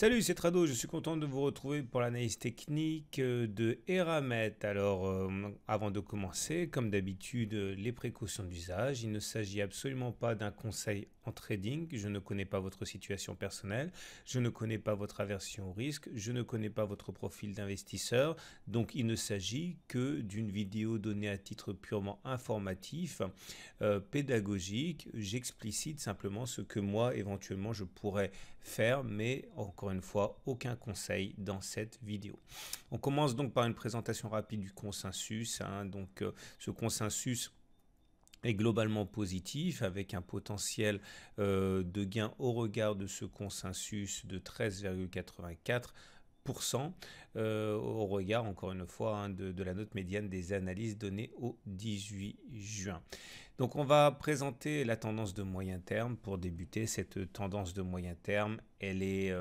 Salut, c'est Trado, je suis content de vous retrouver pour l'analyse technique de Eramet. Alors, avant de commencer, comme d'habitude, les précautions d'usage. Il ne s'agit absolument pas d'un conseil en trading. Je ne connais pas votre situation personnelle, je ne connais pas votre aversion au risque, je ne connais pas votre profil d'investisseur. Donc, il ne s'agit que d'une vidéo donnée à titre purement informatif, pédagogique. J'explicite simplement ce que moi, éventuellement, je pourrais faire, mais encore une fois, aucun conseil dans cette vidéo. On commence donc par une présentation rapide du consensus. Ce consensus est globalement positif avec un potentiel de gain au regard de ce consensus de 13,84%. Au regard, encore une fois, de la note médiane des analyses données au 18 juin. Donc on va présenter la tendance de moyen terme pour débuter. Cette tendance de moyen terme, elle est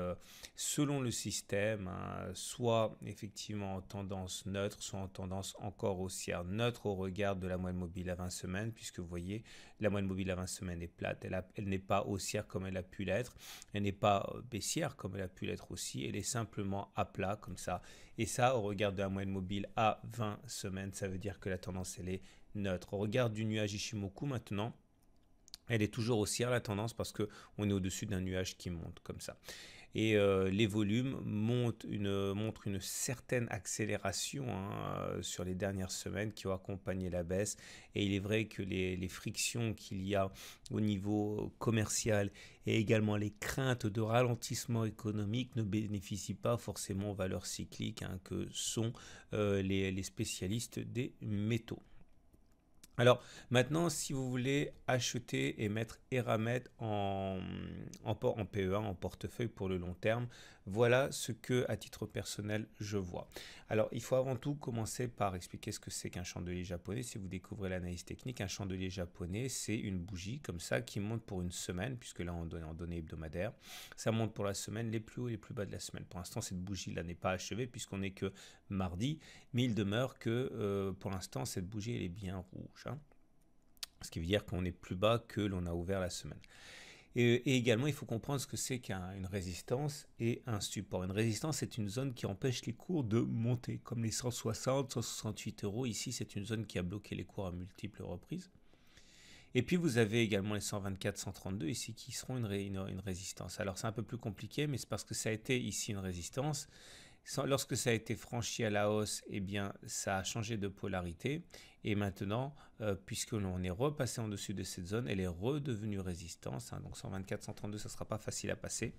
selon le système, soit effectivement en tendance neutre, soit en tendance encore haussière. Neutre au regard de la moyenne mobile à 20 semaines, puisque vous voyez, la moyenne mobile à 20 semaines est plate. Elle n'est pas haussière comme elle a pu l'être. Elle n'est pas baissière comme elle a pu l'être aussi. Elle est simplement à plat comme ça. Et ça, au regard de la moyenne mobile à 20 semaines, ça veut dire que la tendance, elle est neutre. Au regard du nuage Ishimoku maintenant, elle est toujours haussière la tendance parce qu'on est au-dessus d'un nuage qui monte comme ça. Et les volumes montrent une certaine accélération sur les dernières semaines qui ont accompagné la baisse. Et il est vrai que les frictions qu'il y a au niveau commercial et également les craintes de ralentissement économique ne bénéficient pas forcément aux valeurs cycliques que sont les spécialistes des métaux. Alors maintenant, si vous voulez acheter et mettre Eramet en PE1, en portefeuille pour le long terme, voilà ce que, à titre personnel, je vois. Alors, il faut avant tout commencer par expliquer ce que c'est qu'un chandelier japonais. Si vous découvrez l'analyse technique, un chandelier japonais, c'est une bougie comme ça qui monte pour une semaine, puisque là, on est en données hebdomadaires. Ça monte pour la semaine, les plus hauts et les plus bas de la semaine. Pour l'instant, cette bougie-là n'est pas achevée puisqu'on n'est que mardi, mais il demeure que pour l'instant, cette bougie, elle est bien rouge. Ce qui veut dire qu'on est plus bas que l'on a ouvert la semaine. Et également, il faut comprendre ce que c'est qu'une résistance et un support. Une résistance, c'est une zone qui empêche les cours de monter, comme les 160, 168 euros. Ici, c'est une zone qui a bloqué les cours à multiples reprises. Et puis, vous avez également les 124, 132 ici qui seront une résistance. Alors, c'est un peu plus compliqué, mais c'est parce que ça a été ici une résistance. Lorsque ça a été franchi à la hausse, eh bien, ça a changé de polarité. Et maintenant, puisque l'on est repassé en dessus de cette zone, elle est redevenue résistance. Donc 124, 132, ça ne sera pas facile à passer.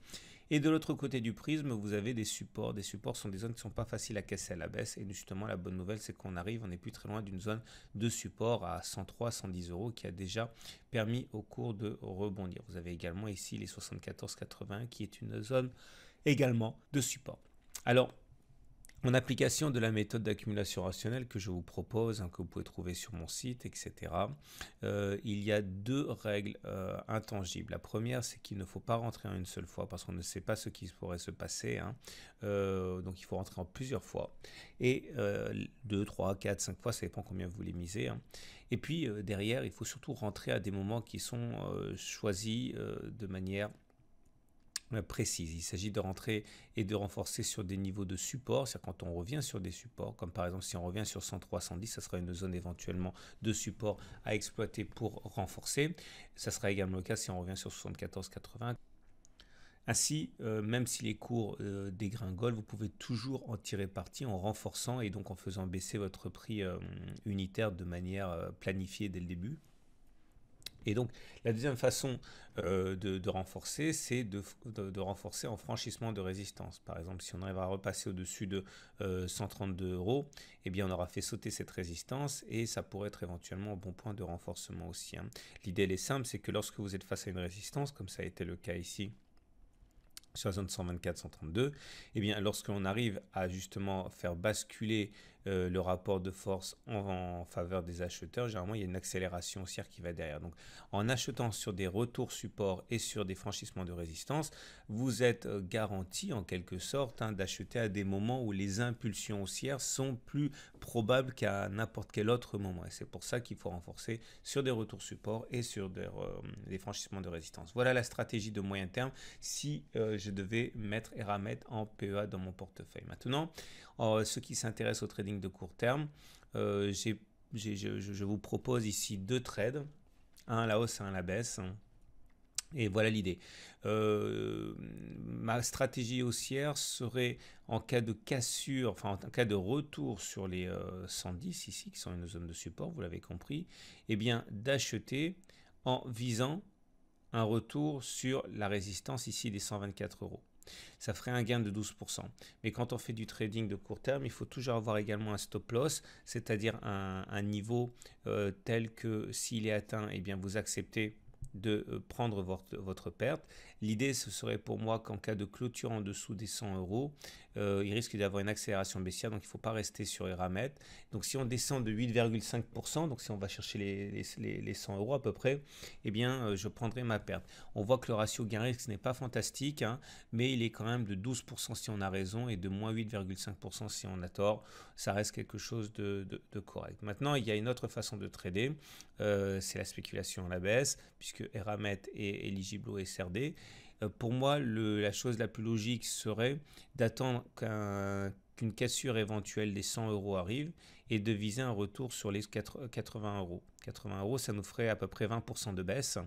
Et de l'autre côté du prisme, vous avez des supports. Des supports sont des zones qui ne sont pas faciles à casser à la baisse. Et justement, la bonne nouvelle, c'est qu'on n'est plus très loin d'une zone de support à 103, 110 euros qui a déjà permis au cours de rebondir. Vous avez également ici les 74,80 qui est une zone également de support. Alors, en application de la méthode d'accumulation rationnelle que je vous propose, que vous pouvez trouver sur mon site, etc., il y a deux règles intangibles. La première, c'est qu'il ne faut pas rentrer en une seule fois parce qu'on ne sait pas ce qui pourrait se passer. Donc, il faut rentrer en plusieurs fois. Et 2, 3, 4, 5 fois, ça dépend combien vous voulez miser. Et puis, derrière, il faut surtout rentrer à des moments qui sont choisis de manière précise. Il s'agit de rentrer et de renforcer sur des niveaux de support, c'est-à-dire quand on revient sur des supports, comme par exemple si on revient sur 103, 110, ça sera une zone éventuellement de support à exploiter pour renforcer. Ça sera également le cas si on revient sur 74, 80. Ainsi, même si les cours dégringolent, vous pouvez toujours en tirer parti en renforçant et donc en faisant baisser votre prix unitaire de manière planifiée dès le début. Et donc, la deuxième façon de renforcer, c'est de renforcer en franchissement de résistance. Par exemple, si on arrive à repasser au-dessus de 132 euros, eh bien, on aura fait sauter cette résistance et ça pourrait être éventuellement un bon point de renforcement aussi. L'idée, elle est simple, c'est que lorsque vous êtes face à une résistance, comme ça a été le cas ici, sur la zone 124-132, eh bien, lorsqu'on arrive à justement faire basculer le rapport de force en faveur des acheteurs, généralement il y a une accélération haussière qui va derrière. Donc en achetant sur des retours support et sur des franchissements de résistance, vous êtes garanti en quelque sorte d'acheter à des moments où les impulsions haussières sont plus probables qu'à n'importe quel autre moment. Et c'est pour ça qu'il faut renforcer sur des retours support et sur des franchissements de résistance. Voilà la stratégie de moyen terme si je devais mettre Eramet en PEA dans mon portefeuille. Maintenant, ceux qui s'intéressent au trading de court terme, je vous propose ici deux trades, un à la hausse et un à la baisse. Et voilà l'idée. Ma stratégie haussière serait en cas de cassure, enfin en cas de retour sur les 110 ici, qui sont une zone de support, vous l'avez compris, eh bien d'acheter en visant un retour sur la résistance ici des 124 euros. Ça ferait un gain de 12%. Mais quand on fait du trading de court terme, il faut toujours avoir également un stop loss, c'est-à-dire un niveau tel que s'il est atteint, eh bien vous acceptez de prendre votre perte. L'idée, ce serait pour moi qu'en cas de clôture en dessous des 100 euros, il risque d'avoir une accélération baissière, donc il ne faut pas rester sur Eramet. Donc si on descend de 8,5%, donc si on va chercher les 100 euros à peu près, eh bien je prendrai ma perte. On voit que le ratio gain-risque n'est pas fantastique, mais il est quand même de 12% si on a raison et de moins 8,5% si on a tort. Ça reste quelque chose de correct. Maintenant, il y a une autre façon de trader, c'est la spéculation à la baisse, puisque Eramet est éligible au SRD. Pour moi, la chose la plus logique serait d'attendre qu'une cassure éventuelle des 100 euros arrive et de viser un retour sur les 80 euros. 80 euros, ça nous ferait à peu près 20% de baisse,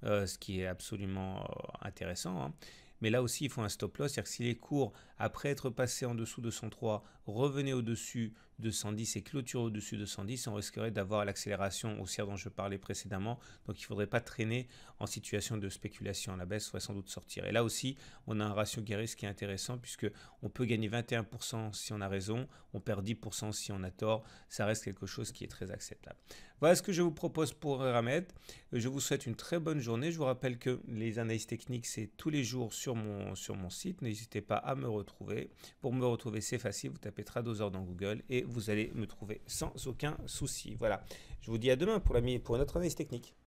ce qui est absolument intéressant. Mais là aussi, il faut un stop loss, c'est-à-dire que si les cours, après être passés en dessous de 103, revenaient au-dessus de 110 et clôture au-dessus de 110, on risquerait d'avoir l'accélération haussière dont je parlais précédemment. Donc il ne faudrait pas traîner en situation de spéculation à la baisse, il faudrait sans doute sortir. Et là aussi, on a un ratio gain-risque qui est intéressant puisque on peut gagner 21% si on a raison, on perd 10% si on a tort. Ça reste quelque chose qui est très acceptable. Voilà ce que je vous propose pour Eramet. Je vous souhaite une très bonne journée. Je vous rappelle que les analyses techniques, c'est tous les jours sur mon site. N'hésitez pas à me retrouver. Pour me retrouver, c'est facile. Vous tapez Tradosaur dans Google et vous allez me trouver sans aucun souci. Voilà. Je vous dis à demain pour une autre analyse technique.